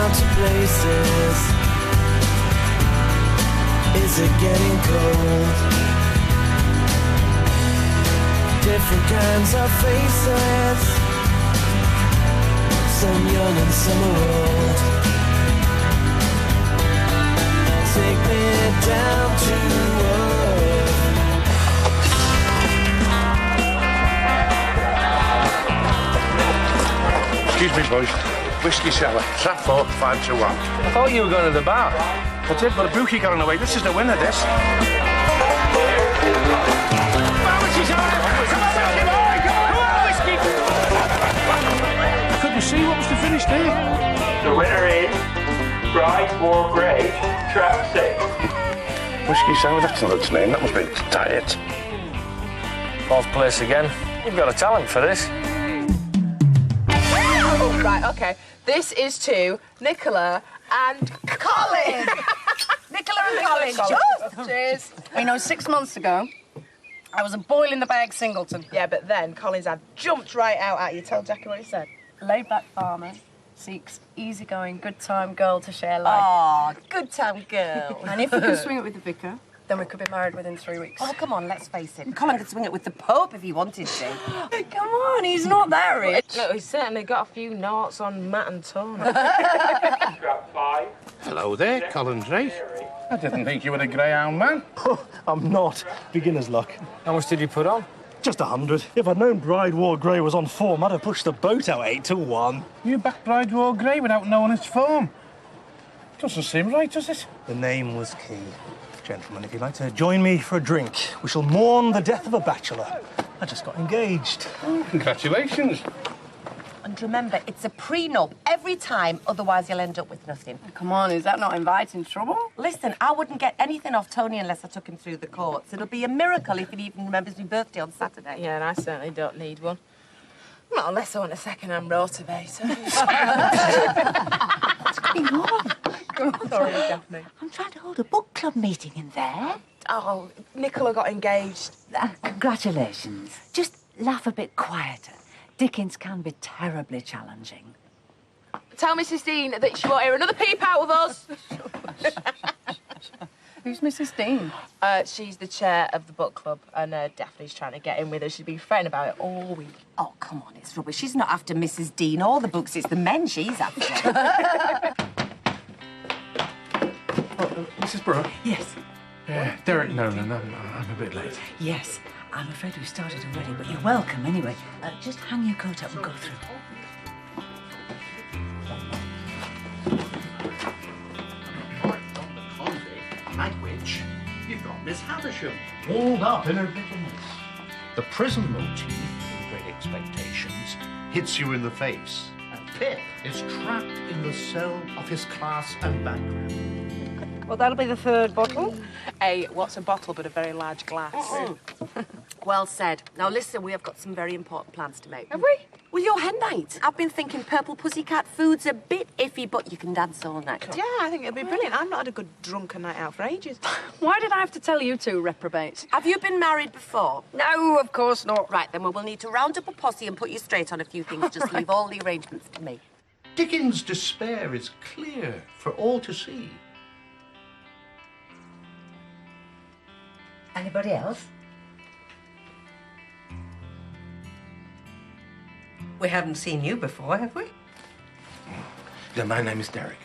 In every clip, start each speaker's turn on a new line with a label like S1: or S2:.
S1: out to places. Is it getting cold? Different kinds of faces, some young and some are old. Take me down to earth.
S2: Excuse me, boys. Whiskey cellar, trap 4, 521.
S3: I thought you were going to the bar.
S2: I did, but a bookie got on the way. This is the winner, this.
S3: I couldn't see what was the finish there.
S4: The winner is Bride War Grey, trap 6.
S2: Whiskey cellar, that's not its name. That must be diet.
S3: Fourth place again. You've got a talent for this.
S5: Oh, right, OK. This is to Nicola and Colin.
S6: Nicola and Colin.
S5: Cheers.
S6: You know, 6 months ago, I was a boil in the bag singleton.
S5: Yeah, but then Colin's had jumped right out at you. Tell Jackie what he said.
S6: Laid-back farmer seeks easygoing, good-time girl to share life.
S7: Oh, good time girl.
S6: And if we could swing it with the vicar, then we could be married within 3 weeks.
S7: Oh, come on, let's face it. Colin could swing it with the Pope if he wanted to.
S6: Come on, he's not that rich.
S5: Look, he's certainly got a few notes on Matt and Tony.
S4: Trap 5.
S2: Hello there, Colin Drake. I didn't think you were a greyhound man.
S8: I'm not. Beginner's luck.
S3: How much did you put on?
S8: Just 100. If I'd known Bride War Grey was on form, I'd have pushed the boat out 8-1.
S2: You backed Bride War Grey without knowing its form. Doesn't seem right, does it?
S8: The name was key. Gentlemen, if you'd like to join me for a drink, we shall mourn the death of a bachelor. I just got engaged.
S2: Oh, congratulations.
S7: And remember, it's a prenup every time, otherwise you'll end up with nothing.
S6: Come on, is that not inviting trouble?
S7: Listen, I wouldn't get anything off Tony unless I took him through the courts. It'll be a miracle if he even remembers my birthday on Saturday.
S5: Yeah, and I certainly don't need one. Not unless I want a second-hand rotavator.
S9: What's going on?
S5: Sorry, Daphne.
S9: I'm trying to hold a book club meeting in there.
S5: Oh, Nicola got engaged.
S9: Congratulations. Just laugh a bit quieter. Dickens can be terribly challenging.
S5: Tell Mrs. Dean that she won't hear another peep out of us.
S6: Who's Mrs. Dean?
S5: She's the chair of the book club, and Daphne's trying to get in with her. She's been fretting about it all week.
S7: Oh, come on, it's rubbish. She's not after Mrs. Dean or the books. It's the men she's after.
S10: Mrs. Burrow?
S9: Yes.
S10: Derek Nolan, I'm a bit late.
S9: Yes. I'm afraid we've started already, but you're welcome anyway. Just hang your coat up and go through.
S11: At which you've got Miss Havisham, walled up in her bitterness. The prison motif in Great Expectations hits you in the face, and Pip is trapped in the cell of his class and background.
S6: Well, that'll be the third bottle.
S5: What's a bottle but a very large glass?
S7: Well said. Now, listen, we have got some very important plans to make.
S5: Have we?
S7: Well, your hen night. I've been thinking Purple Pussycat food's a bit iffy, but you can dance all night.
S5: Yeah, I think it'd be brilliant. I've not had a good drunken night out for ages.
S6: Why did I have to tell you two reprobates?
S7: Have you been married before?
S6: No, of course not.
S7: Right, then we'll need to round up a posse and put you straight on a few things. Just leave all the arrangements to me.
S11: Dickens' despair is clear for all to see.
S9: Anybody else?
S7: We haven't seen you before, have we?
S10: Yeah, my name is Derek.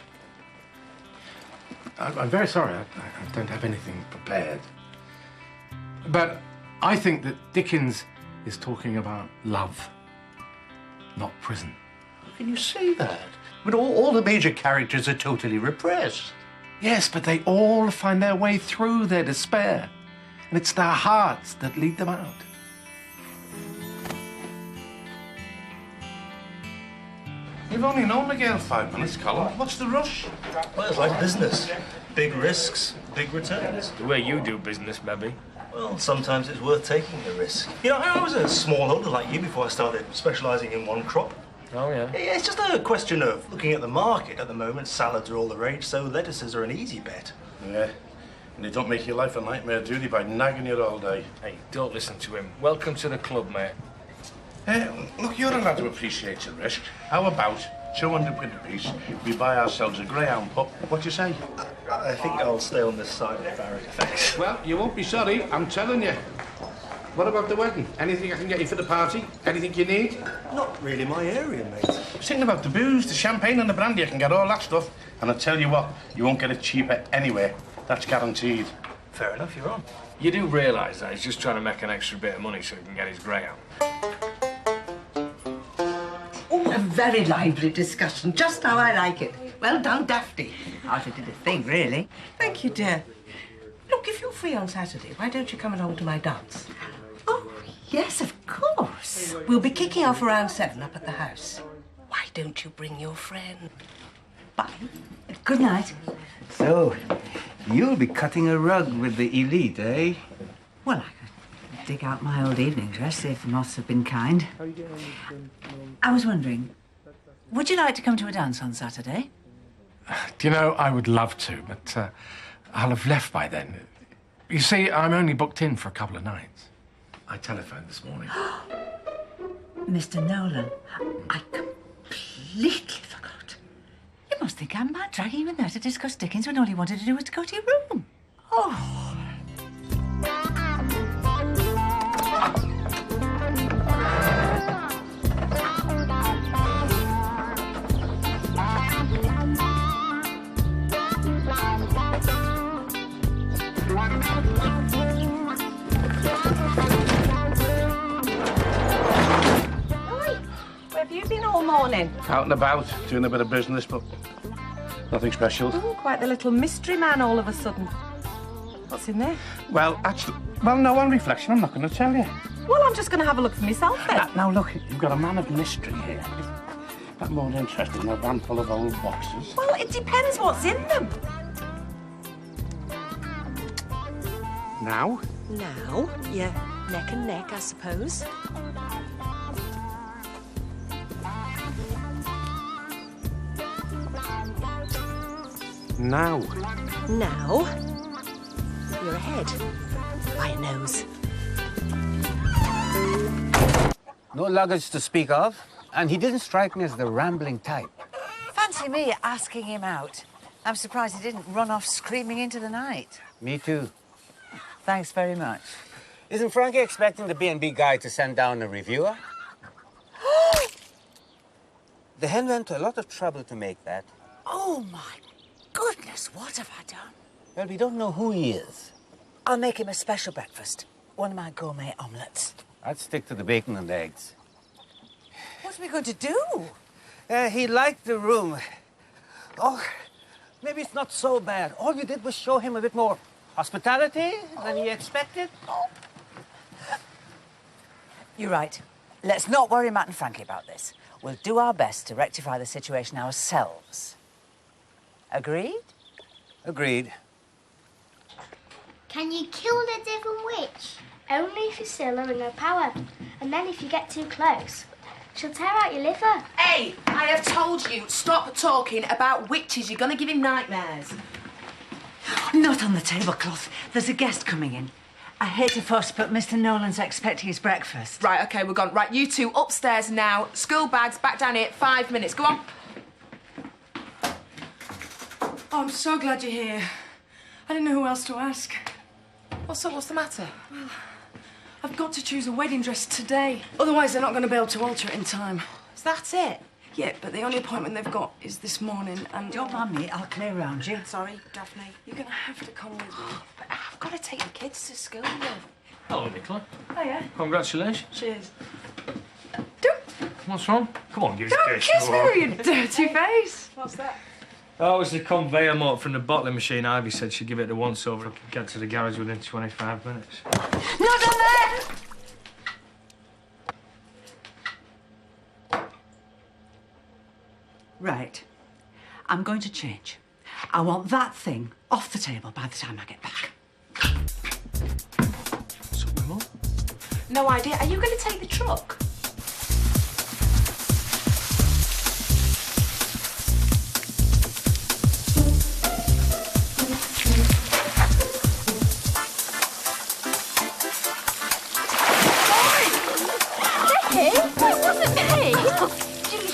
S10: I'm very sorry, I don't have anything prepared. But I think that Dickens is talking about love, not prison.
S11: How can you say that? But all the major characters are totally repressed.
S10: Yes, but they all find their way through their despair. And it's their hearts that lead them out.
S2: You've only known the girl 5 minutes, Colin. What's the rush?
S8: Well, it's like business. Big risks, big returns.
S3: The way you do business, maybe.
S8: Well, sometimes it's worth taking the risk. You know, I was a smallholder like you before I started specialising in one crop.
S3: Oh, yeah.
S8: Yeah, it's just a question of looking at the market. At the moment, salads are all the rage, so lettuces are an easy bet.
S2: Yeah. And they don't make your life a nightmare, do they, by nagging you all day?
S3: Hey, don't listen to him. Welcome to the club, mate.
S2: Look, you're allowed to appreciate your risk. How about
S11: 200 quid a piece. We buy ourselves a greyhound pup. What do you say?
S8: I think I'll stay on this side of the barrier, thanks.
S10: Well, you won't be sorry, I'm telling you. What about the wedding? Anything I can get you for the party? Anything you need?
S8: Not really my area, mate.
S2: I was thinking about the booze, the champagne and the brandy. I can get all that stuff. And I tell you what, you won't get it cheaper anywhere. That's guaranteed.
S8: Fair enough, you're on.
S3: You do realise that he's just trying to make an extra bit of money so he can get his greyhound.
S7: Oh, a very lively discussion, just how I like it. Well done, Daphne.
S9: Hardly did a thing, really.
S7: Thank you, dear. Look, if you're free on Saturday, why don't you come along to my dance? Oh, yes, of course. We'll be kicking off around 7 up at the house. Why don't you bring your friend? Bye.
S9: Good night.
S12: So, you'll be cutting a rug with the elite, eh?
S9: Well, I could dig out my old evening dress, see if the moths have been kind. I was wondering, would you like to come to a dance on Saturday?
S10: Do you know, I would love to, but I'll have left by then. You see, I'm only booked in for a couple of nights. I telephoned this morning.
S9: Mr. Nolan, I completely forgot. You must think I'm mad dragging you in there to discuss Dickens when all you wanted to do was to go to your room. Oh.
S7: Where have you been all morning?
S2: Out and about, doing a bit of business, but nothing special.
S7: Oh, quite the little mystery man all of a sudden. What's in there?
S2: Well, actually, no, on reflection, I'm not going to tell you.
S7: Well, I'm just going to have a look for myself then.
S2: Now, look, you've got a man of mystery here. Is that more interesting than a van full of old boxes?
S7: Well, it depends what's in them.
S2: Now?
S13: Now, yeah, neck and neck, I suppose.
S2: Now?
S13: Now, you're ahead by a nose.
S12: No luggage to speak of, and he didn't strike me as the rambling type.
S9: Fancy me asking him out. I'm surprised he didn't run off screaming into the night.
S12: Me too.
S9: Thanks very much.
S12: Isn't Frankie expecting the B&B guy to send down a reviewer? The hen went to a lot of trouble to make that.
S9: Oh, my goodness, what have I done?
S12: Well, we don't know who he is.
S9: I'll make him a special breakfast. One of my gourmet omelettes.
S12: I'd stick to the bacon and eggs.
S9: What are we going to do?
S12: He liked the room. Oh, maybe it's not so bad. All you did was show him a bit more hospitality than he expected.
S9: You're right. Let's not worry Matt and Frankie about this. We'll do our best to rectify the situation ourselves. Agreed?
S12: Agreed.
S14: Can you kill the devil witch? Only if you're still in her power. And then if you get too close, she'll tear out your liver.
S5: Hey, I have told you, stop talking about witches. You're going to give him nightmares.
S9: Not on the tablecloth. There's a guest coming in. I hate to fuss, but Mr. Nolan's expecting his breakfast.
S5: Right, OK, we're gone. Right, you two upstairs now. School bags, back down here. 5 minutes. Go on.
S6: Oh, I'm so glad you're here. I didn't know who else to ask.
S5: What's the matter?
S6: Well, I've got to choose a wedding dress today. Otherwise, they're not going to be able to alter it in time.
S5: Is that it?
S6: Yeah, but the only appointment they've got is this morning, and...
S9: Don't mind me, I'll clear around you.
S5: Sorry, Daphne.
S6: You're going to have to come with me.
S5: But I've got to take the kids to school, love.
S3: Hello, Nicola.
S6: Oh, yeah?
S3: Congratulations.
S6: Cheers.
S3: What's wrong? Come on, give us a
S6: Don't
S3: kiss.
S6: kiss me with your dirty face. What's that?
S3: Oh, it was the conveyor motor from the bottling machine. Ivy said she'd give it a once-over and get to the garage within 25 minutes.
S9: Not on there! Right. I'm going to change. I want that thing off the table by the time I get back.
S3: Something more?
S5: No idea. Are you going to take the truck?
S14: It wasn't me.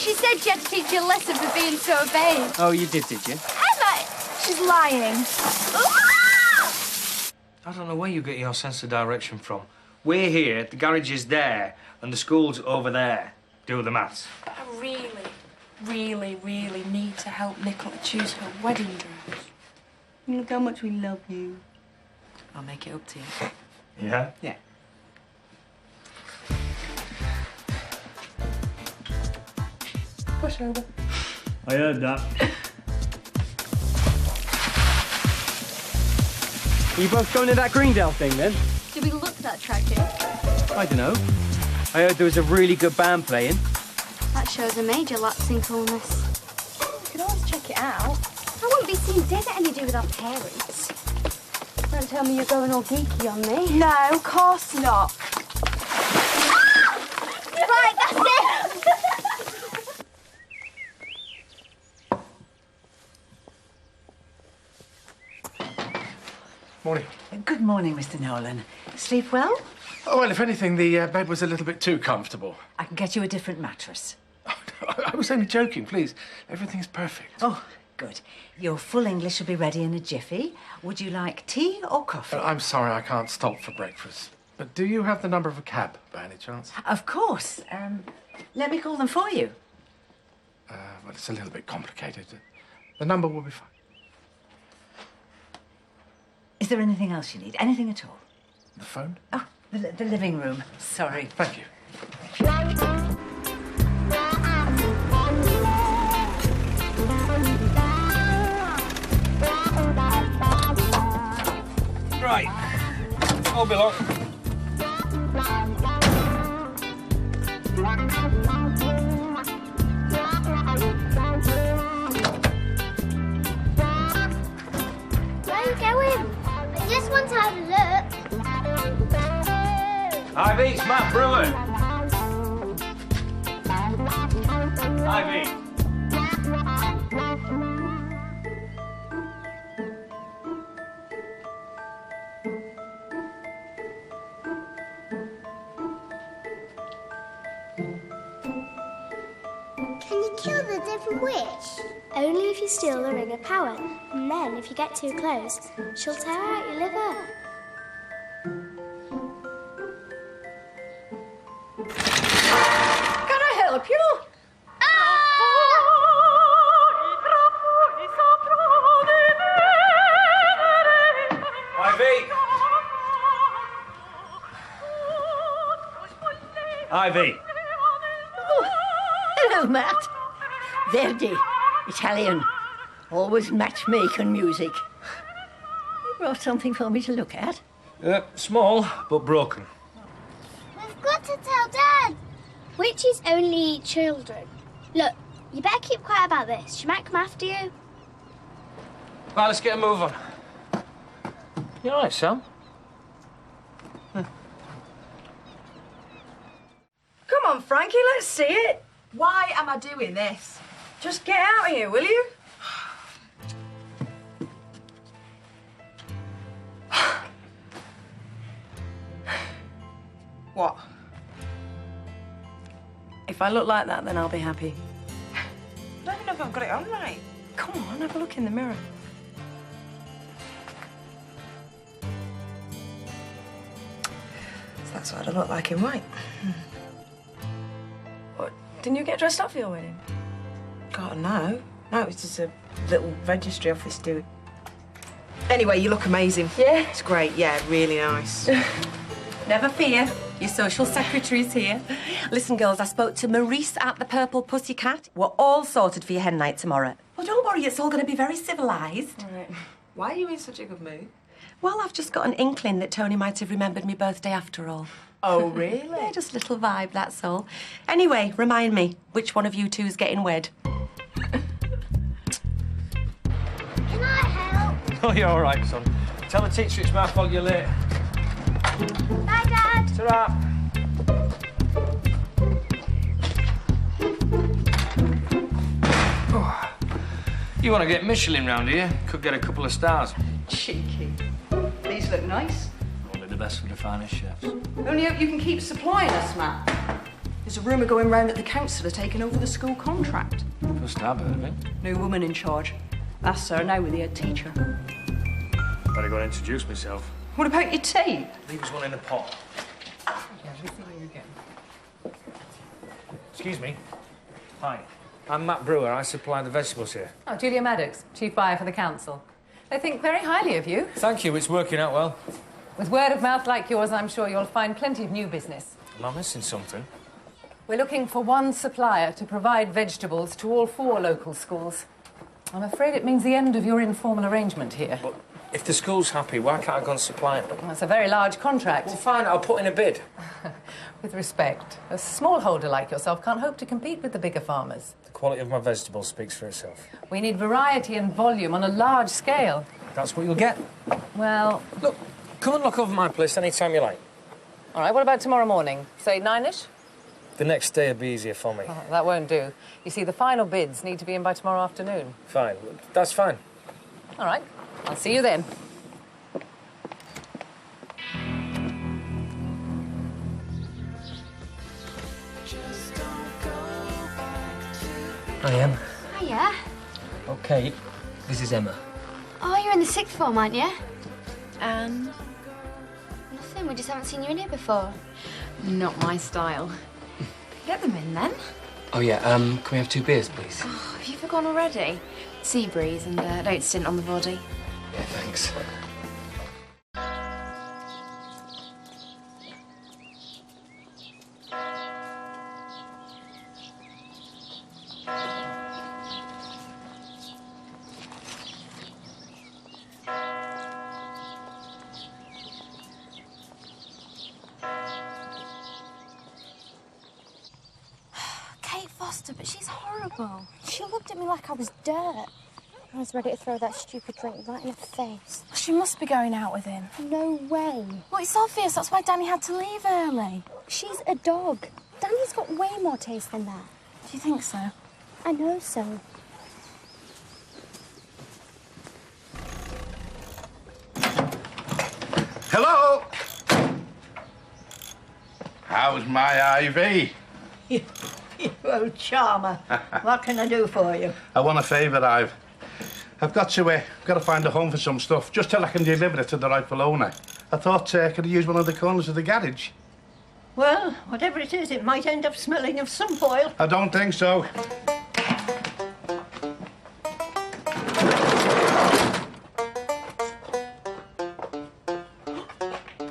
S15: She said she had to teach you a lesson for being so vain.
S12: Oh, you did you?
S15: Emma! She's lying.
S3: I don't know where you get your sense of direction from. We're here, the garage is there, and the school's over there. Do the maths.
S6: I really need to help Nicola choose her wedding dress. Look how much we love you.
S7: I'll make it up to you.
S3: Yeah?
S7: Yeah.
S6: Push over.
S3: I heard that.
S12: Are you both going to that Greendale thing then?
S15: Did we look that attractive?
S12: I don't know. I heard there was a really good band playing.
S15: That shows a major lapse in coolness.
S5: You can always check it out.
S15: I wouldn't be seen dead at any do with our parents. Don't tell me you're going all geeky on me.
S5: No, of course not.
S15: Right, that's it!
S10: Morning.
S9: Good morning, Mr. Nolan. Sleep well?
S10: Oh, well, if anything, the bed was a little bit too comfortable.
S9: I can get you a different mattress.
S10: I was only joking, please. Everything's perfect.
S9: Oh, good. Your full English will be ready in a jiffy. Would you like tea or coffee?
S10: I'm sorry, I can't stop for breakfast. But do you have the number of a cab, by any chance?
S9: Of course. Let me call them for you.
S10: Well, it's a little bit complicated. The number will be fine.
S9: Is there anything else you need? Anything at all?
S10: The phone?
S9: Oh, the living room. Sorry.
S10: Thank you.
S3: Right. I'll be long.
S14: Where are you going? I just want to have a look.
S3: Ivy, it's Matt Brewer. Ivy.
S14: Can you kill the different witch? Only if you steal the ring of power. And then, if you get too close, she'll tear out your liver.
S6: Can I help you?
S3: Ivy. Ivy.
S16: Hello, Matt. Verdi, Italian. Always matchmaking music. You brought something for me to look at?
S3: Small, but broken.
S14: We've got to tell Dad. Witches only eat children. Look, you better keep quiet about this. She might come after you.
S3: Right, let's get a move on. You all right, Sam?
S6: Come on, Frankie, let's see it.
S5: Why am I doing this?
S6: Just get out of here, will you? What? If I look like that, then I'll be happy. I don't even know if I've got it on right. Come on, have a look in the mirror. So that's what I look like in white. What? Didn't you get dressed up for your wedding? God, no. No, it was just a little registry office do. Anyway, you look amazing. Yeah? It's great, yeah, really nice.
S17: Never fear. Your social secretary's here. Listen, girls, I spoke to Maurice at the Purple Pussycat. We're all sorted for your hen night tomorrow. Well, don't worry, it's all going to be very civilised.
S6: Right. Why are you in such a good mood?
S17: Well, I've just got an inkling that Tony might have remembered my birthday after all.
S6: Oh, really?
S17: Yeah, just a little vibe, that's all. Anyway, remind me, which one of you two is getting wed?
S14: Can I help?
S3: Oh, you're all right, son. Tell the teacher it's my fault you're late.
S14: Bye, Dad.
S3: Ta-ra. Oh. You want to get Michelin round here? Could get a couple of stars.
S6: Cheeky. These look nice.
S3: Only the best for the finest chefs.
S6: Only hope you can keep supplying us, Matt. There's a rumour going round that the council are taking over the school contract.
S3: First I've heard of it.
S6: New woman in charge. That's her now with the head teacher.
S3: Better go and introduce myself.
S6: What about your tea?
S3: Leave us one in the pot. Excuse me. Hi. I'm Matt Brewer. I supply the vegetables here.
S18: Oh, Julia Maddox, Chief Buyer for the Council. They think very highly of you.
S3: Thank you. It's working out well.
S18: With word of mouth like yours, I'm sure you'll find plenty of new business.
S3: Am I missing something?
S18: We're looking for one supplier to provide vegetables to all 4 local schools. I'm afraid it means the end of your informal arrangement here.
S3: But if the school's happy, why can't I go and supply them?
S18: That's a very large contract.
S3: Well, fine. I'll put in a bid.
S18: With respect, a smallholder like yourself can't hope to compete with the bigger farmers.
S3: The quality of my vegetables speaks for itself.
S18: We need variety and volume on a large scale.
S3: That's what you'll get.
S18: Well...
S3: Look, come and look over my place any time you like.
S18: All right, what about tomorrow morning? Say 9-ish?
S3: The next day will be easier for me.
S18: Oh, that won't do. You see, the final bids need to be in by tomorrow afternoon.
S3: Fine. That's fine.
S18: All right. I'll see you then.
S19: I am.
S15: Hiya.
S19: Okay, this is Emma.
S15: Oh, you're in the 6th form, aren't you? And? Nothing, we just haven't seen you in here before.
S20: Not my style.
S15: Get them in, then.
S19: Oh, yeah, can we have 2 beers, please?
S20: Oh, have you forgotten already? Sea breeze and don't stint on the body.
S19: Yeah, thanks.
S15: Kate Foster, but she's horrible. She looked at me like I was dirt. I was ready to throw that stupid drink right in her face.
S20: She must be going out with him.
S15: No way.
S20: Well, it's obvious. That's why Danny had to leave early.
S15: She's a dog. Danny's got way more taste than that.
S20: Do you think so?
S15: I know so.
S2: Hello? How's my Ivy?
S16: You old charmer. What can I do for you?
S2: I want a favour, I've got to find a home for some stuff, just till I can deliver it to the rightful owner. I thought, could I use one of the corners of the garage?
S16: Well, whatever it is, it might end up smelling of sunf oil.
S2: I don't think so.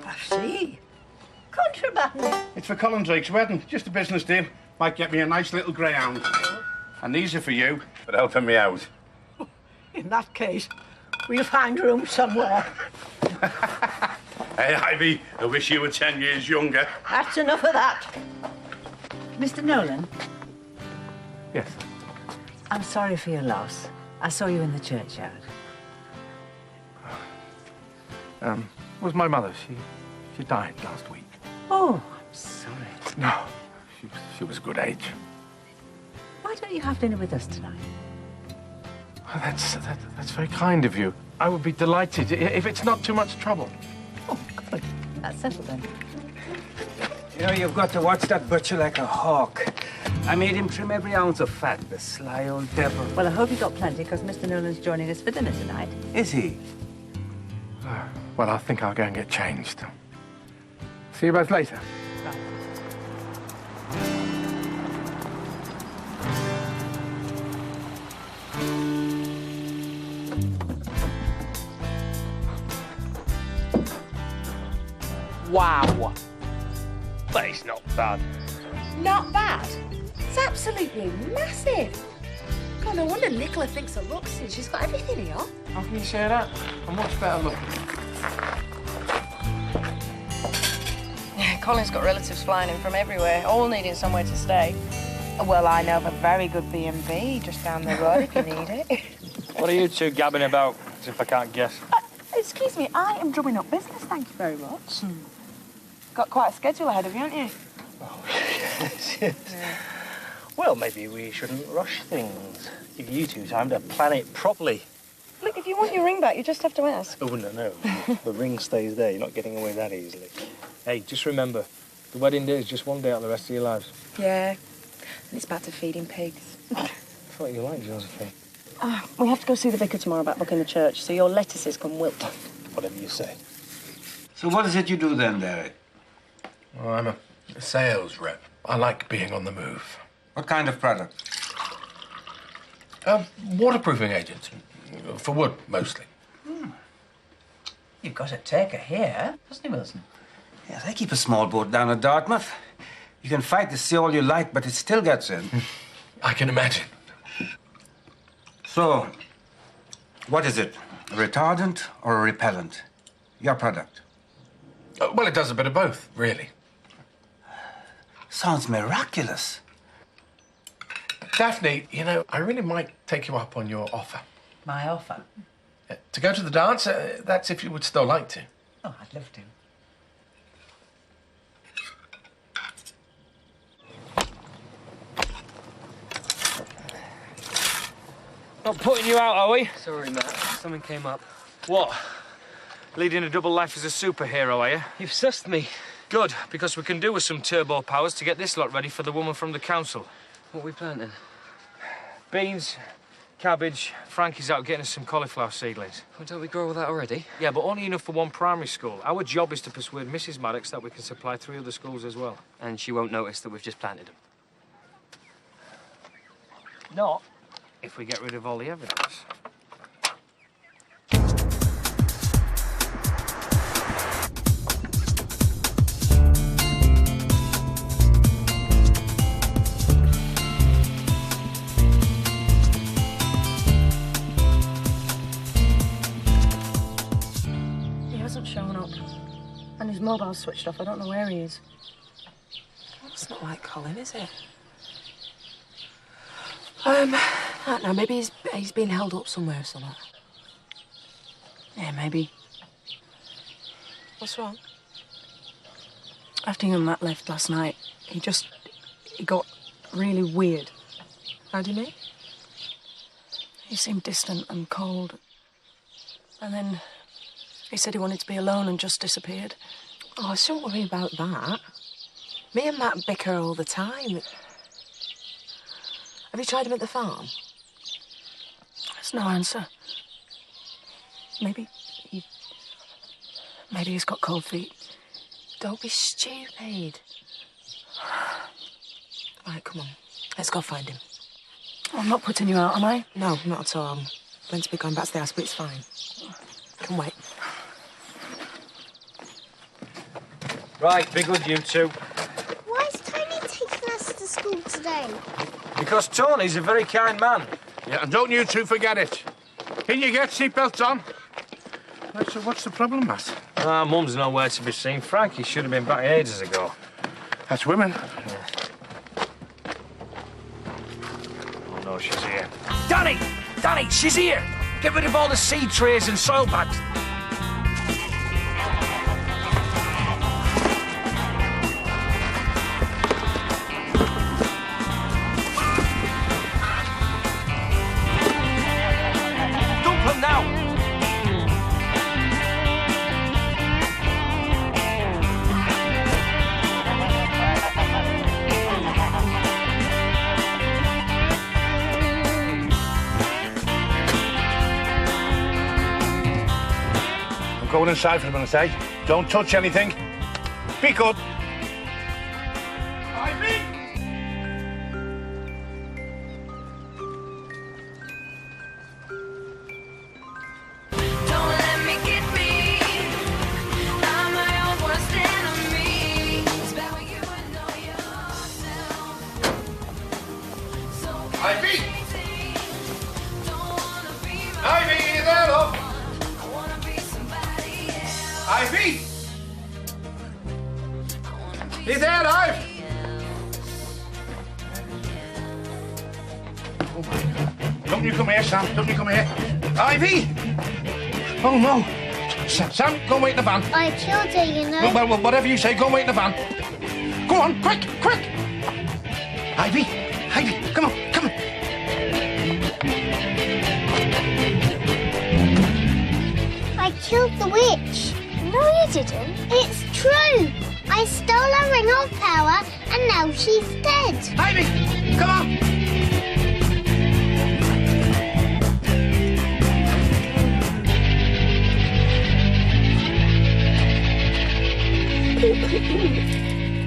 S16: I see. Contraband.
S2: It's for Colin Drake's wedding, just a business deal. Might get me a nice little greyhound. And these are for you, for helping me out.
S16: In that case, we'll find room somewhere.
S2: Hey, Ivy, I wish you were 10 years younger.
S16: That's enough of that.
S9: Mr. Nolan,
S10: Yes.
S9: I'm sorry for your loss. I saw you in the churchyard.
S10: Was my mother. She died last week.
S9: Oh, I'm sorry.
S10: No, she was a good age.
S9: Why don't you have dinner with us tonight?
S10: Oh, that's very kind of you. I would be delighted if it's not too much trouble.
S9: Oh, good. That's settled then.
S12: You know, you've got to watch that butcher like a hawk. I made him trim every ounce of fat, the sly old devil.
S9: Well, I hope you got plenty, because Mr. Nolan's joining us for dinner tonight.
S12: Is he?
S10: Well, I think I'll go and get changed. See you both later.
S3: Wow. But it's not bad.
S20: Not bad. It's absolutely massive. God, no wonder Nicola thinks of looks. She's got everything here.
S10: How can you say that? I'm much better looking.
S6: Colin's got relatives flying in from everywhere, all needing somewhere to stay. Well, I know of a very good B&B just down the road if you need it.
S3: What are you two gabbing about, as if I can't guess?
S6: Excuse me, I am drumming up business, thank you very much. Got quite a schedule ahead of you, haven't you?
S12: Yes, yes. Yeah. Well, maybe we shouldn't rush things. Give you two time to plan it properly.
S6: Look, if you want your ring back, you just have to ask.
S12: Oh, no. The ring stays there. You're not getting away that easily. Hey, just remember,
S3: The wedding day is just one day out of the rest of your lives.
S6: Yeah, and it's back to feeding pigs.
S3: I thought you liked Josephine.
S6: We have to go see the vicar tomorrow about booking the church, so your lettuces can wilt.
S3: Whatever you say.
S11: So what is it you do then, Derek?
S10: Well, I'm a sales rep. I like being on the move.
S11: What kind of product?
S10: Waterproofing agents. For wood, mostly.
S12: You've got a taker here, hasn't he, Wilson?
S11: Yes, I keep a small boat down at Dartmouth. You can fight the sea all you like, but it still gets in.
S10: I can imagine.
S11: So, what is it? A retardant or a repellent? Your product?
S10: Well, it does a bit of both, really.
S11: Sounds miraculous.
S10: Daphne, you know, I really might take you up on your offer.
S12: My offer?
S10: To go to the dance, that's if you would still like to.
S12: Oh, I'd love to.
S3: Not putting you out, are we?
S19: Sorry, Matt. Something came up.
S3: What? Leading a double life as a superhero, are you?
S19: You've sussed me.
S3: Good, because we can do with some turbo powers to get this lot ready for the woman from the council.
S19: What are we planting?
S3: Beans, cabbage. Frankie's out getting us some cauliflower seedlings.
S19: Well, don't we grow all that already?
S3: Yeah, but only enough for one primary school. Our job is to persuade Mrs. Maddox that we can supply 3 other schools as well.
S19: And she won't notice that we've just planted them.
S3: Not if we get rid of all the evidence.
S6: He hasn't shown up. And his mobile's switched off. I don't know where he is. That's not like Colin, is it? I don't know, maybe he's been held up somewhere or something. Yeah, maybe. What's wrong?
S5: After you and Matt left last night, he got really weird.
S6: How do you mean?
S5: He seemed distant and cold. And then he said he wanted to be alone and just disappeared.
S6: Oh, I shouldn't worry about that. Me and Matt bicker all the time. Have you tried him at the farm?
S5: There's no answer. Maybe he's got cold feet.
S6: Don't be stupid. Right, come on. Let's go find him.
S5: I'm not putting you out, am I?
S6: No, not at all. I'm meant to be going back to the house, but it's fine. Come wait.
S3: Right, be good, you two.
S14: Why is Tony taking us to school today?
S3: Because Tony's a very kind man.
S2: Yeah, and don't you two forget it. Can you get seatbelts on? Right, so what's the problem, Matt?
S3: Mum's nowhere to be seen. Frankie should have been back ages ago.
S2: That's women.
S3: Oh, no, she's here. Danny! Danny, she's here! Get rid of all the seed trays and soil bags. Dump them now!
S2: I'm going inside for a minute, eh? Don't touch anything. Be good.
S10: Ivy! Ivy, you there, love? Ivy! You there, Ive?
S2: Don't you come here, Sam. Don't you come here. Ivy! Oh, no. Sam, go and wait in the van.
S14: I killed her, you know.
S2: Well, whatever you say, go and wait in the van. Go on, quick, quick! Ivy! Ivy, come on, come on.
S14: I killed the witch. No, you didn't. It's true. I I stole her ring of power and now she's dead.
S11: Ivy, come on!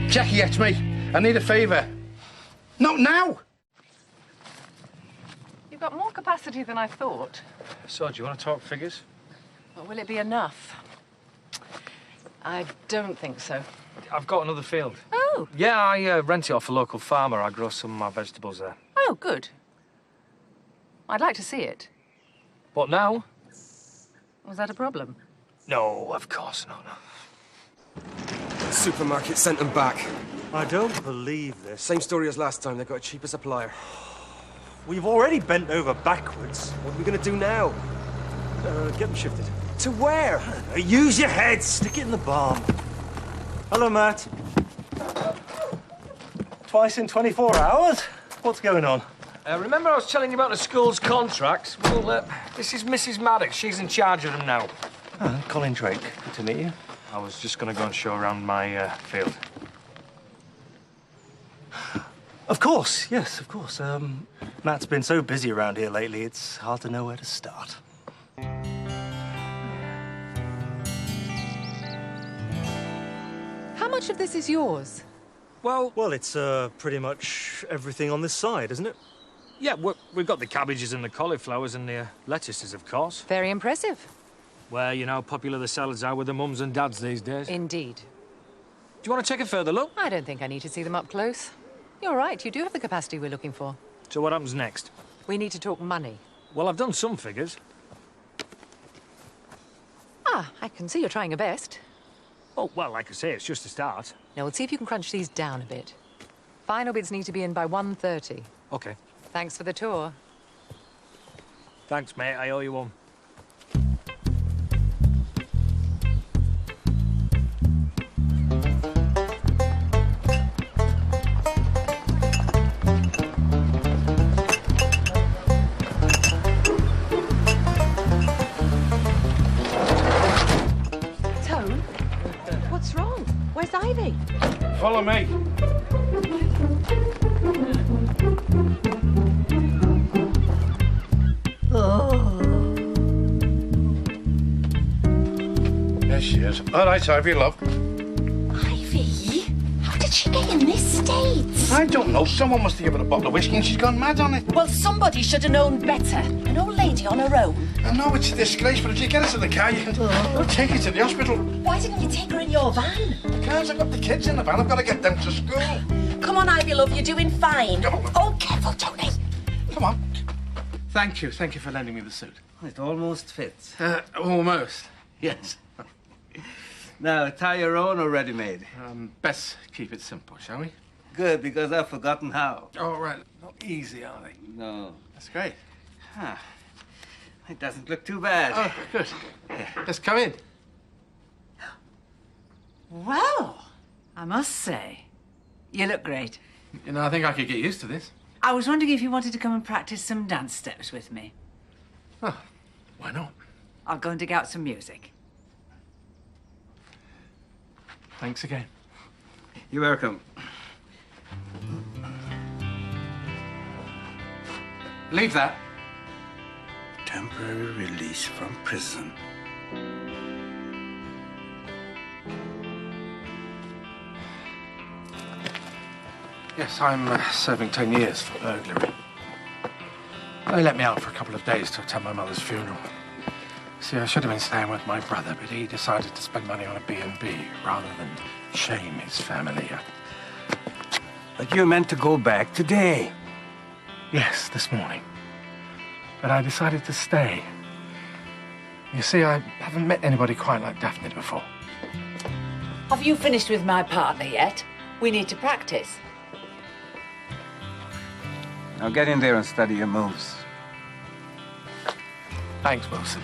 S2: Jackie, it's me. I need a favour. Not now!
S18: You've got more capacity than I thought.
S3: So, do you want to talk figures?
S18: But will it be enough? I don't think so.
S3: I've got another field.
S18: Oh.
S3: Yeah, I rent it off a local farmer. I grow some of my vegetables there.
S18: Oh, good. I'd like to see it.
S3: What now?
S18: Was that a problem?
S3: No, of course not.
S21: The supermarket sent them back.
S8: I don't believe this.
S21: Same story as last time. They got a cheaper supplier.
S8: We've already bent over backwards.
S21: What are we going to do now?
S8: Get them shifted.
S21: To where?
S8: Use your head. Stick it in the barn. Hello, Matt. Twice in 24 hours? What's going on?
S3: Remember I was telling you about the school's contracts? Well, this is Mrs. Maddox. She's in charge of them now.
S8: Colin Drake. Good to meet you.
S3: I was just going to go and show around my field.
S8: Of course, yes, of course. Matt's been so busy around here lately, it's hard to know where to start.
S18: How much of this is yours?
S8: Well, it's pretty much everything on this side, isn't it?
S3: Yeah, we've got the cabbages and the cauliflowers and the lettuces, of course.
S18: Very impressive.
S3: Well, you know how popular the salads are with the mums and dads these days.
S18: Indeed.
S3: Do you want to take a further look?
S18: I don't think I need to see them up close. You're right, you do have the capacity we're looking for.
S3: So what happens next?
S18: We need to talk money.
S3: Well, I've done some figures.
S18: Ah, I can see you're trying your best.
S3: Oh, well, like I say, it's just a start.
S18: Now, we'll see if you can crunch these down a bit. Final bids need to be in by 1:30.
S3: OK.
S18: Thanks for the tour.
S3: Thanks, mate. I owe you one.
S17: Tone, what's wrong? Where's Ivy?
S2: Follow me. There she is. All right, Ivy, love.
S20: Ivy? How did she get in this state?
S2: I don't know. Someone must have given her a bottle of whiskey and she's gone mad on it.
S20: Well, somebody should have known better. An old lady on her own.
S2: I know it's a disgrace, but if you get us in the car, you can we'll take her to the hospital.
S20: Why didn't you take her in your van?
S2: Because I've got the kids in the van. I've got to get them to school.
S20: Come on, Ivy, love, you're doing fine. Oh, careful, Tony.
S2: Come on. Thank you. Thank you for lending me the suit.
S12: It almost fits.
S2: Almost.
S12: Yes. Now, tie your own or ready-made?
S2: Best keep it simple, shall we?
S12: Good, because I've forgotten how.
S2: Oh, right. Not easy, are they?
S12: No.
S2: That's great.
S12: Huh. It doesn't look too bad.
S2: Oh, good. Let's come in.
S9: Well, I must say, you look great.
S2: You know, I think I could get used to this.
S9: I was wondering if you wanted to come and practice some dance steps with me.
S2: Oh, why not?
S9: I'll go and dig out some music.
S2: Thanks again.
S12: You're welcome.
S2: Leave that.
S11: Temporary release from prison.
S2: Yes, I'm serving 10 years for burglary. They let me out for a couple of days to attend my mother's funeral. See, I should have been staying with my brother, but he decided to spend money on a B&B rather than shame his family.
S12: But you're meant to go back today.
S2: Yes, this morning. But I decided to stay. You see, I haven't met anybody quite like Daphne before.
S9: Have you finished with my partner yet? We need to practice.
S12: Now get in there and study your moves.
S2: Thanks, Wilson.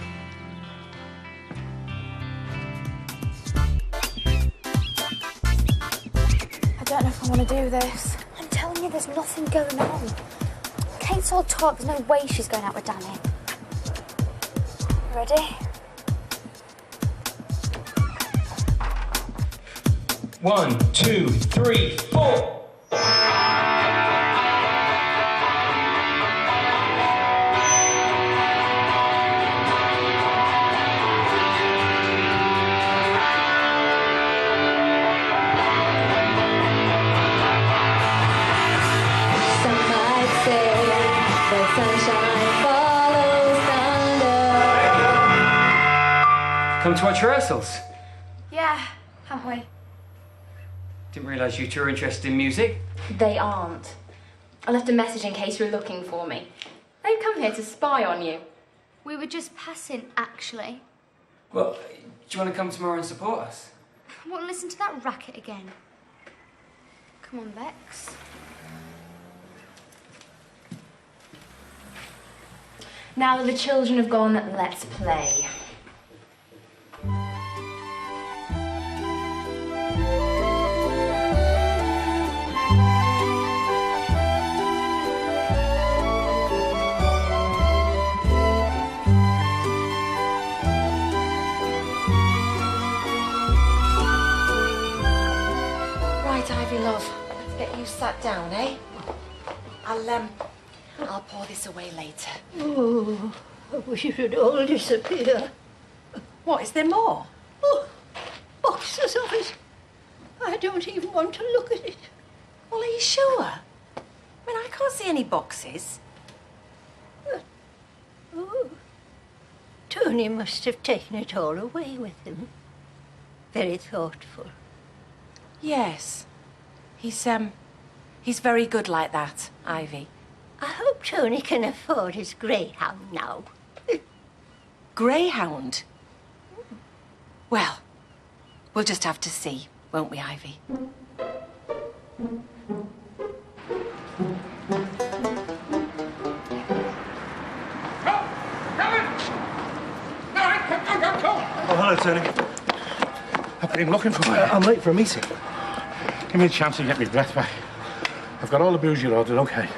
S15: I don't know if I want to do this. I'm telling you, there's nothing going on. Kate's all talk, there's no way she's going out with Danny. Ready?
S3: 1, 2, 3, 4. Come to watch rehearsals?
S15: Yeah, have we?
S3: Didn't realise you two were interested in music.
S15: They aren't. I left a message in case you were looking for me. They've come here to spy on you.
S14: We were just passing, actually.
S19: Well, do you want to come tomorrow and support us?
S14: I won't listen to that racket again. Come on, Bex.
S15: Now that the children have gone, let's play.
S17: Right, Ivy, love. Let's get you sat down, eh? I'll pour this away later.
S16: Oh, I wish it would all disappear.
S17: What, is there more?
S16: Oh, boxes of it. I don't even want to look at it.
S17: Well, are you sure? I mean, I can't see any boxes.
S16: Oh, Tony must have taken it all away with him. Very thoughtful.
S17: Yes. He's very good like that, Ivy.
S16: I hope Tony can afford his greyhound now.
S17: Greyhound? Well, we'll just have to see, won't we, Ivy?
S8: Oh, hello, Tony.
S10: I've been looking for you.
S8: I'm late for a meeting.
S10: Give me a chance to get my breath back. I've got all the booze you ordered, OK.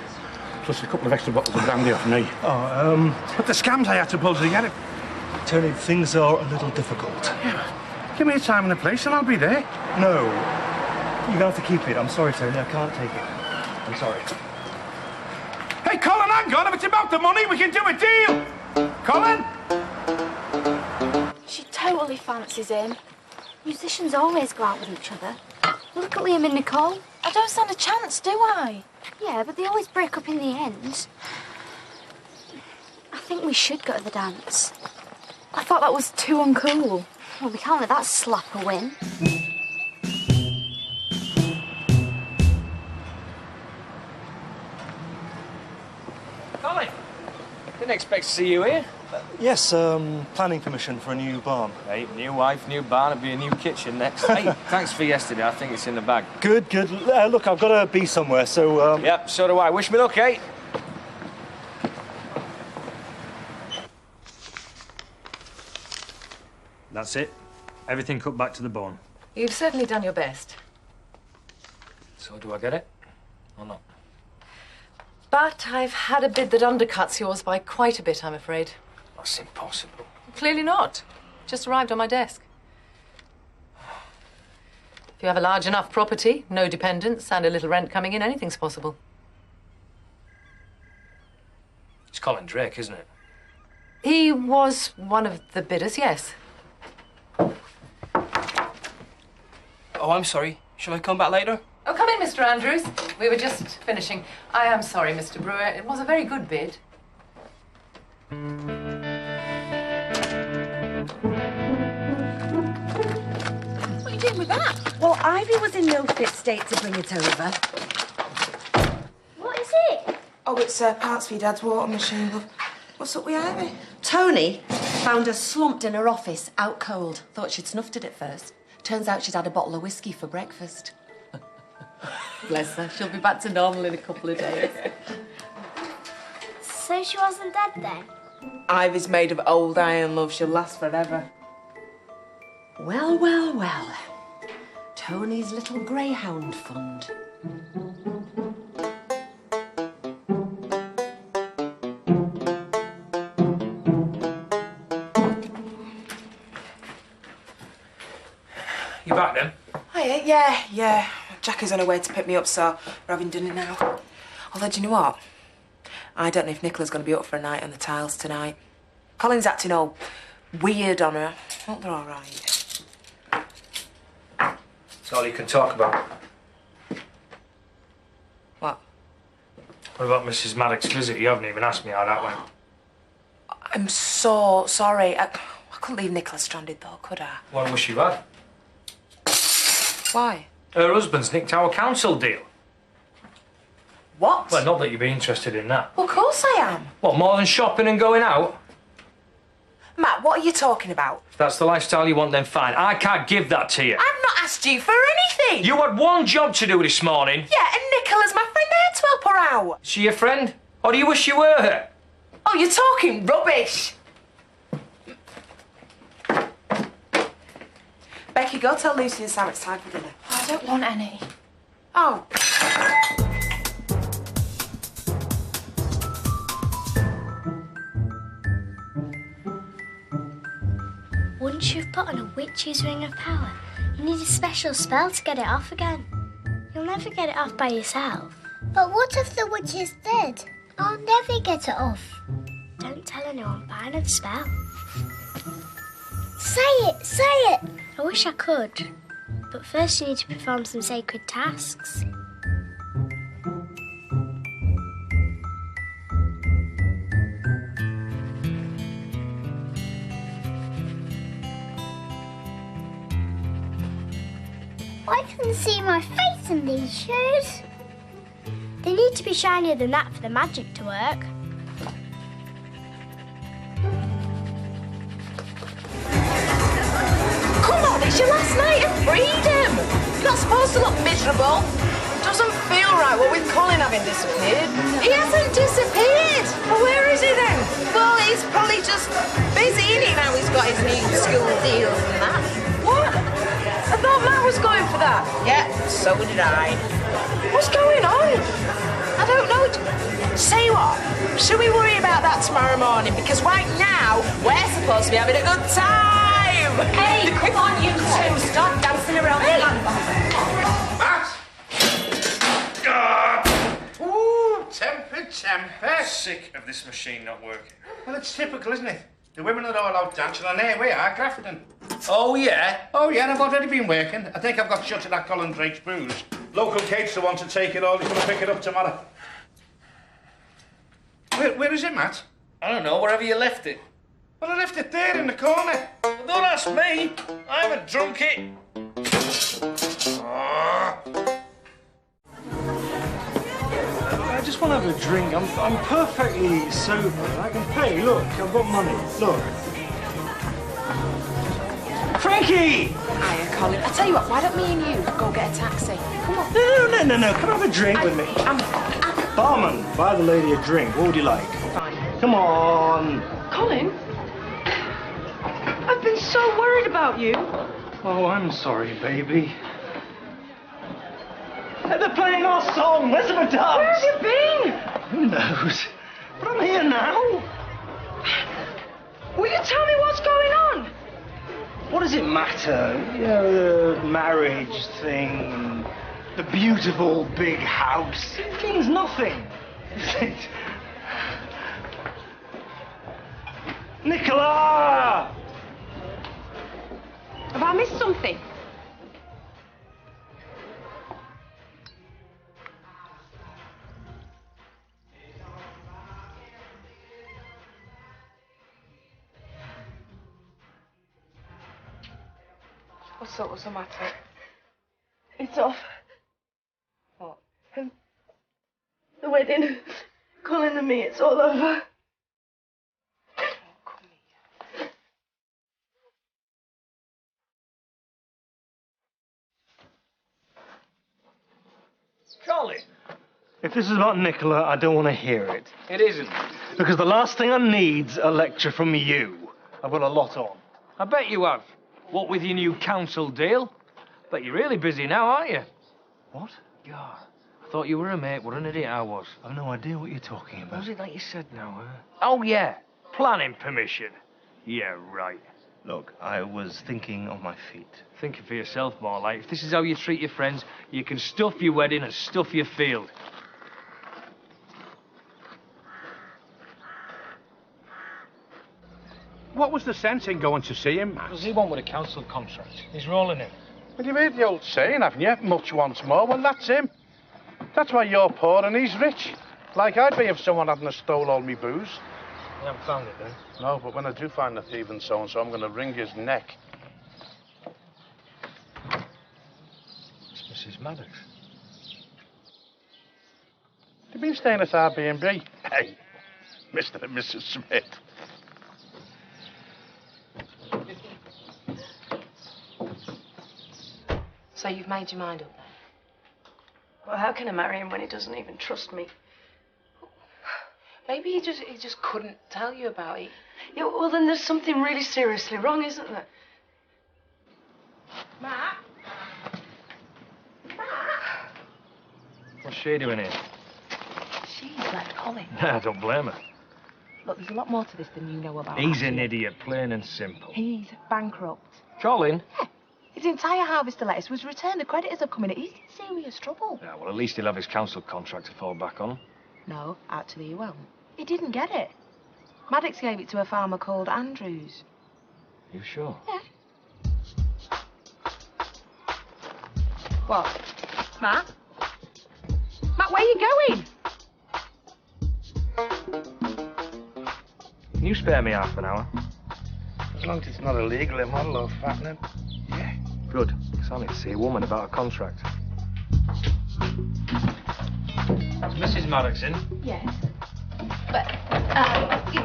S10: Plus a couple of extra bottles of brandy off me.
S8: Oh,
S10: But the scams I had to pull to get it.
S8: Tony, things are a little difficult.
S10: Yeah. Give me a time and a place and I'll be there.
S8: No. You're going to have to keep it. I'm sorry, Tony. I can't take it. I'm sorry.
S10: Hey, Colin, hang on. If it's about the money, we can do a deal. Colin?
S15: She totally fancies him. Musicians always go out with each other. Look at Liam and Nicole. I don't stand a chance, do I? Yeah, but they always break up in the end. I think we should go to the dance. I thought that was too uncool. Well, we can't let that slapper win.
S3: Colin, didn't expect to see you here.
S8: Yes, planning permission for a new barn.
S3: Hey, new wife, new barn, it'll be a new kitchen next. Hey, thanks for yesterday. I think it's in the bag.
S8: Good, good. Look, I've got to be somewhere, so...
S3: Yep, so do I. Wish me luck, eh?
S1: That's it. Everything cut back to the bone.
S18: You've certainly done your best.
S3: So do I get it? Or not?
S18: But I've had a bid that undercuts yours by quite a bit, I'm afraid.
S3: That's impossible.
S18: Clearly not. Just arrived on my desk. If you have a large enough property, no dependents, and a little rent coming in, anything's possible.
S3: It's Colin Drake, isn't it?
S18: He was one of the bidders, yes.
S19: Oh, I'm sorry. Shall I come back later?
S18: Oh, come in, Mr. Andrews. We were just finishing. I am sorry, Mr. Brewer. It was a very good bid.
S17: What are you doing with that? Well, Ivy was in no fit state to bring it over.
S14: What is it?
S6: Oh, it's parts for your dad's water machine, love. What's up with Ivy?
S17: Tony found her slumped in her office, out cold. Thought she'd snuffed it at first. Turns out she'd had a bottle of whiskey for breakfast.
S18: Bless her. She'll be back to normal in a couple of days.
S14: So she wasn't dead then?
S6: Ivy's made of old iron, love. She'll last forever.
S17: Well, well, well. Tony's little greyhound fund.
S3: You back then?
S17: Hiya,
S6: Yeah. Jackie's on her way to pick me up, so we're having dinner now. Although, do you know what? I don't know if Nicola's going to be up for a night on the tiles tonight. Colin's acting all weird on her. I hope they're all right.
S3: That's all you can talk about.
S6: What?
S3: What about Mrs. Maddox's visit? You haven't even asked me how that went.
S6: I'm so sorry. I couldn't leave Nicola stranded, though, could I?
S3: What was she had?
S6: Why?
S3: Her husband's nicked our council deal.
S6: What?
S3: Well, not that you'd be interested in that.
S6: Well, of course I am.
S3: What, more than shopping and going out?
S6: Matt, what are you talking about?
S3: If that's the lifestyle you want, then fine. I can't give that to you.
S6: I've not asked you for anything.
S3: You had one job to do this morning.
S6: Yeah, and Nicola's my friend. I had to help her out.
S3: Is she your friend? Or do you wish you were her?
S6: Oh, you're talking rubbish. Becky, go tell Lucy and Sam it's time for dinner.
S15: I don't want any.
S6: Oh.
S14: Once you've put on a witch's ring of power, you need a special spell to get it off again. You'll never get it off by yourself. But what if the witch is dead? I'll never get it off. Don't tell anyone, but I know the spell. Say it! I wish I could. But first you need to perform some sacred tasks. I can see my face in these shoes. They need to be shinier than that for the magic to work.
S6: Come on, it's your last night of freedom. You're not supposed to look miserable. Doesn't feel right, what with Colin having disappeared. He hasn't disappeared. Well, where is he then? Well, he's probably just busy, innit, now he's got his new school deals and that. What? I thought Matt was going for that. Yeah, so did I. What's going on? I don't know. Say what? Should we worry about that tomorrow morning? Because right now, we're supposed to be having a good time.
S17: Hey, come on, you two. Stop dancing around the lamp.
S11: Ooh, temper.
S3: Sick of this machine not working.
S11: Well, it's typical, isn't it? The women are all out dancing, and there we are, Grafton.
S3: Oh, yeah?
S11: Oh, yeah, and I've already been working. I think I've got shut at that Colin Drake's Brews. Local Kate's the one to take it all. He's going to pick it up tomorrow. Where is it, Matt?
S3: I don't know, wherever you left it.
S11: Well, I left it there in the corner.
S3: Well, don't ask me. I haven't drunk it.
S8: I just want to have a drink. I'm perfectly sober. I can pay. Look, I've got money. Look. Frankie!
S17: Hiya, Colin. I tell you what, why don't me and you go get a taxi? Come on.
S8: No. Come have a drink with me. Barman, buy the lady a drink. What would you like?
S17: Fine.
S8: Come on.
S6: Colin? I've been so worried about you.
S8: Oh, I'm sorry, baby. They're playing our song, Elizabeth Dubs.
S6: Where have you been?
S8: Who knows? But I'm here now.
S6: Will you tell me what's going on?
S8: What does it matter? You know, the marriage thing, and the beautiful big house. It means nothing. Nicola!
S17: Have I missed something?
S6: What's the matter?
S20: It's off.
S6: What?
S20: The wedding. Colin and me, it's all over.
S3: Colin.
S8: If this is about Nicola, I don't want to hear it.
S3: It isn't.
S8: Because the last thing I need's a lecture from you. I've got a lot on.
S3: I bet you have. What with your new council deal? Bet you're really busy now, aren't you?
S8: What?
S3: God, I thought you were a mate. What an idiot I was.
S8: I've no idea what you're talking about.
S3: What was it that you said now, huh? Oh, yeah. Planning permission. Yeah, right.
S8: Look, I was thinking on my feet.
S3: Thinking for yourself, more like. If this is how you treat your friends, you can stuff your wedding and stuff your field.
S11: What was the sense in going to see him, Matt?
S3: What does he want with a council contract? He's rolling in.
S11: Well, you've heard the old saying, haven't you? Much wants more. Well, that's him. That's why you're poor and he's rich. Like I'd be if someone hadn't stole all me booze.
S3: You haven't found it, then?
S11: No, but when I do find the thieving so-and-so, I'm going to wring his neck.
S3: It's Mrs. Maddox.
S11: You've been staying at Airbnb? Hey, Mr. and Mrs. Smith.
S6: So you've made your mind up then?
S5: Well, how can I marry him when he doesn't even trust me?
S6: Maybe he just couldn't tell you about it.
S5: Yeah, well, then there's something really seriously wrong, isn't there?
S6: Matt?
S3: What's she doing here?
S6: She's left Colin.
S3: I don't blame her.
S6: Look, there's a lot more to this than you know about.
S3: He's an idiot, plain and simple.
S6: He's bankrupt.
S3: Colin?
S6: Yeah. His entire harvest of lettuce was returned. The creditors have come in. He's in serious trouble.
S3: Yeah, well, at least he'll have his council contract to fall back on.
S6: No, actually he won't. He didn't get it. Maddox gave it to a farmer called Andrews.
S3: You sure?
S6: Yeah. What? Matt? Matt, where are you going?
S3: Can you spare me half an hour?
S11: As long as it's not illegal, I'm not allowed fattening.
S3: Yeah. Good, because I need to see a woman about a contract. Is Mrs. Maddox in?
S15: Yes. But,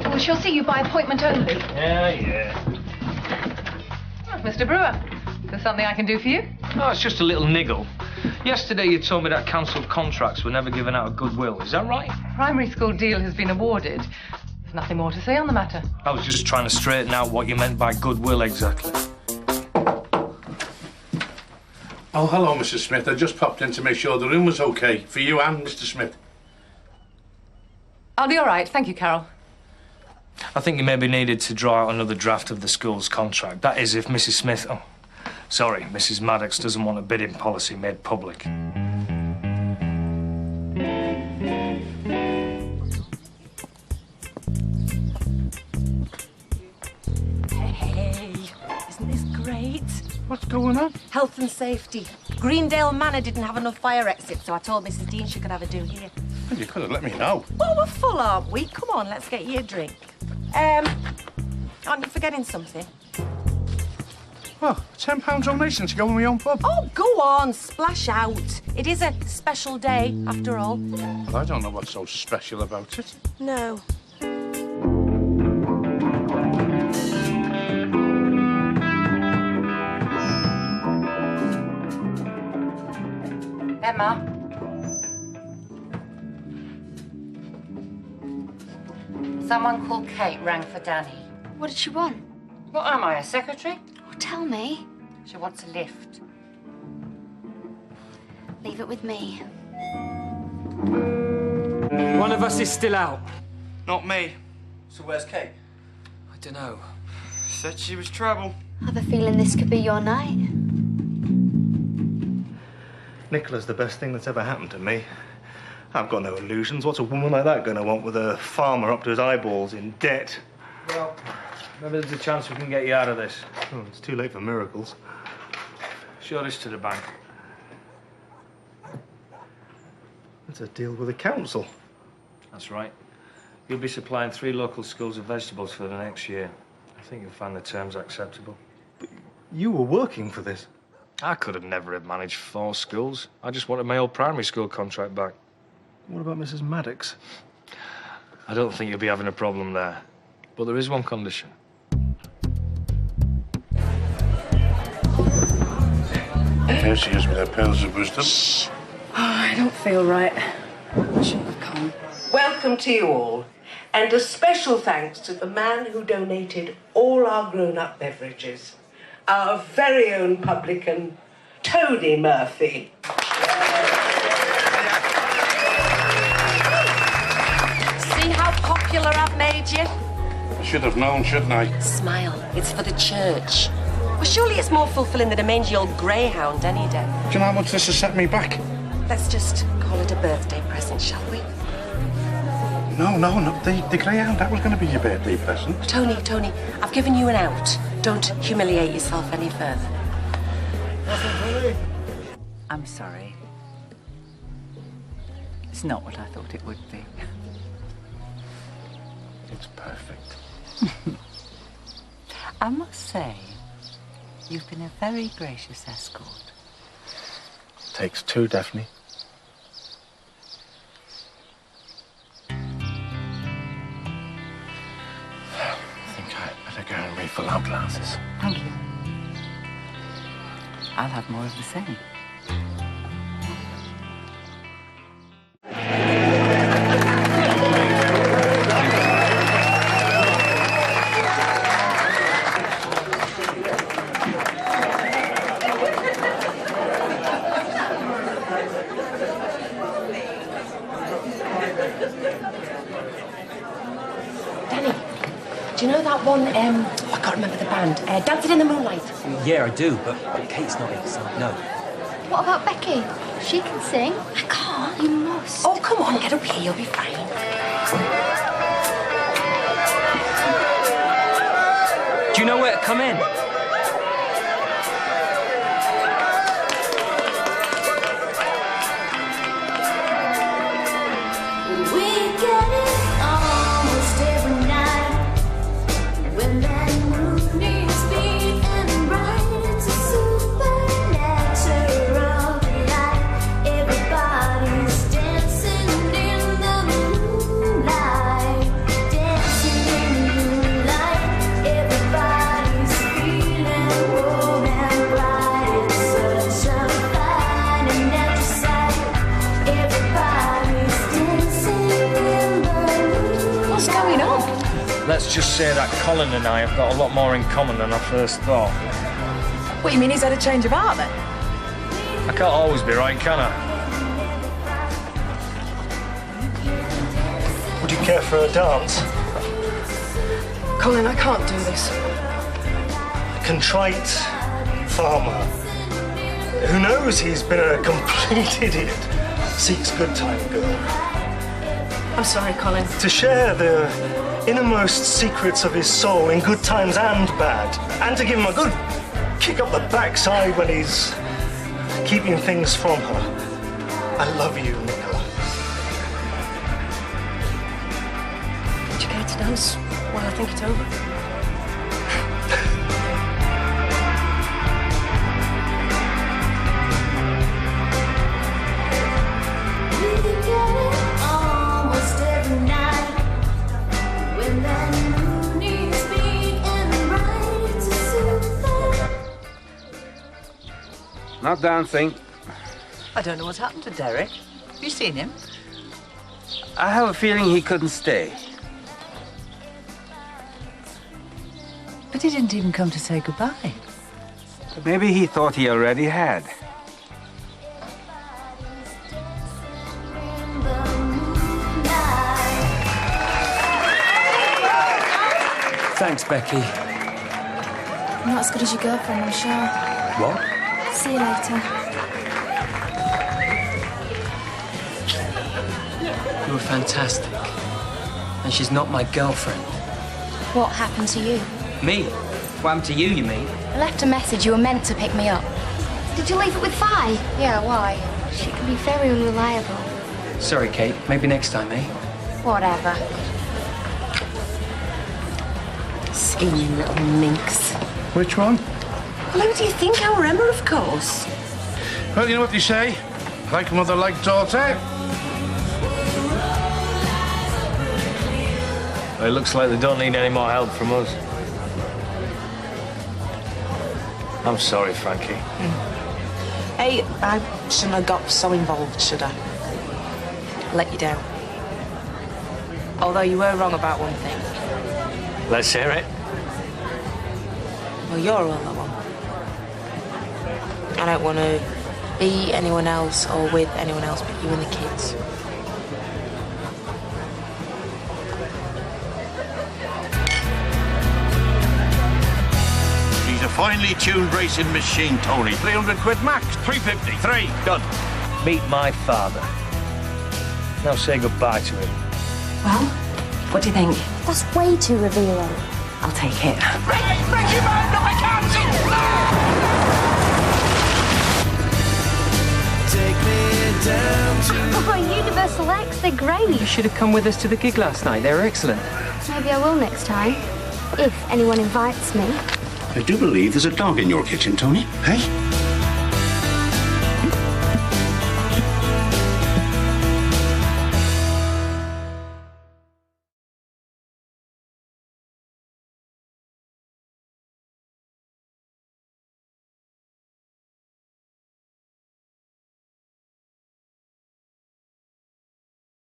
S15: well, she'll see you by appointment only.
S3: Yeah.
S18: Oh, Mr. Brewer, is there something I can do for you?
S3: Oh, it's just a little niggle. Yesterday you told me that council contracts were never given out of goodwill. Is that right?
S18: Primary school deal has been awarded. There's nothing more to say on the matter.
S3: I was just trying to straighten out what you meant by goodwill exactly.
S11: Oh, hello, Mrs. Smith. I just popped in to make sure the room was okay for you and Mr. Smith.
S18: I'll be all right. Thank you, Carol.
S3: I think you maybe needed to draw out another draft of the school's contract. That is, if Mrs. Smith... Oh, sorry, Mrs. Maddox doesn't want a bidding policy made public.
S17: Hey, isn't this great?
S11: What's going on?
S17: Health and safety. Greendale Manor didn't have enough fire exits, so I told Mrs. Dean she could have a do here.
S11: Well, you could have let me know.
S17: Well, we're full, aren't we? Come on, let's get you a drink. Aren't you forgetting something?
S11: Well, £10 donation to go in my own pub.
S17: Oh, go on, splash out. It is a special day, after all.
S11: Well, I don't know what's so special about it.
S17: No.
S18: Emma? Someone called Kate rang for Danny.
S15: What did she want?
S18: What am I, a secretary?
S15: Oh, tell me.
S18: She wants a lift.
S15: Leave it with me.
S12: One of us is still out.
S19: Not me.
S21: So where's Kate?
S19: I don't know. Said she was trouble.
S15: I have a feeling this could be your night.
S8: Nicola's the best thing that's ever happened to me. I've got no illusions. What's a woman like that going to want with a farmer up to his eyeballs in debt?
S3: Well, maybe there's a chance we can get you out of this.
S8: Oh, it's too late for miracles.
S3: Show this to the bank.
S8: It's a deal with the council.
S3: That's right. You'll be supplying 3 local schools of vegetables for the next year. I think you'll find the terms acceptable.
S8: But you were working for this.
S3: I could have never have managed 4 schools. I just wanted my old primary school contract back.
S8: What about Mrs. Maddox?
S3: I don't think you'll be having a problem there. But there is one condition.
S11: Here she is with her pills of wisdom.
S5: Oh, I don't feel right. I shouldn't have come.
S7: Welcome to you all, and a special thanks to the man who donated all our grown-up beverages, our very own publican, Tony Murphy.
S17: See how popular I've made you?
S11: should have known, shouldn't I?
S17: Smile. It's for the church. Well, surely it's more fulfilling than a mangy old greyhound any day.
S11: Do you know how much this has set me back?
S17: Let's just call it a birthday present, shall we?
S11: No. The greyhound, that was going to be your birthday present.
S17: Tony, I've given you an out. Don't humiliate yourself any further.
S9: I'm sorry. It's not what I thought it would be.
S11: It's perfect.
S9: I must say, you've been a very gracious escort.
S11: Takes two, Daphne. I think I'd better go and refill our glasses.
S9: Thank you. I'll have more of the same.
S17: Do you know that one, I can't remember the band, Dancing in the Moonlight?
S4: Yeah, I do, but Kate's not in, so no.
S15: What about Becky? She can sing. I can't. You must.
S17: Oh, come on, get up here, you'll be fine.
S4: Do you know where to come in?
S3: Let's just say that Colin and I have got a lot more in common than I first thought.
S17: What, you mean he's had a change of heart, then?
S3: I can't always be right, can I?
S22: Would you care for a dance?
S17: Colin, I can't do this.
S22: A contrite farmer who knows he's been a complete idiot seeks good time girl.
S17: I'm sorry, Colin.
S22: To share the innermost secrets of his soul in good times and bad. And to give him a good kick up the backside when he's keeping things from her. I love you, Nicola.
S17: Would you care to dance while I think it over?
S23: Not dancing.
S9: I don't know what's happened to Derek. Have you seen him?
S23: I have a feeling he couldn't stay.
S9: But he didn't even come to say goodbye.
S23: Maybe he thought he already had.
S4: Thanks, Becky.
S15: I'm not as good as your girlfriend, I'm sure.
S4: What?
S15: See you later.
S4: You were fantastic. And she's not my girlfriend.
S15: What happened to you?
S4: Me? What happened to you, you mean?
S15: I left a message. You were meant to pick me up. Did you leave it with Vi? Yeah, why? She can be very unreliable.
S4: Sorry, Kate. Maybe next time, eh?
S15: Whatever.
S17: Scheming little minx.
S11: Which one?
S17: Well, who do you think? Our Emma, of course.
S11: Well, you know what they say. Like mother, like daughter.
S3: It looks like they don't need any more help from us. I'm sorry, Frankie.
S17: Hey, I shouldn't have got so involved, should I? Let you down. Although you were wrong about one thing.
S3: Let's hear it.
S17: Well, you're all that one. I don't want to be anyone else or with anyone else but you and the kids.
S11: finely tuned racing machine, Tony. 300 quid max. 350. 3. Done.
S3: Meet my father. Now say goodbye to him.
S17: Well, what do you think?
S15: That's way too revealing.
S17: I'll take it.
S11: Ricky, man! No, I can't see!
S15: Oh, Universal X, they're great.
S4: You should have come with us to the gig last night. They were excellent.
S15: Maybe I will next time. If anyone invites me.
S11: I do believe there's a dog in your kitchen, Tony. Hey?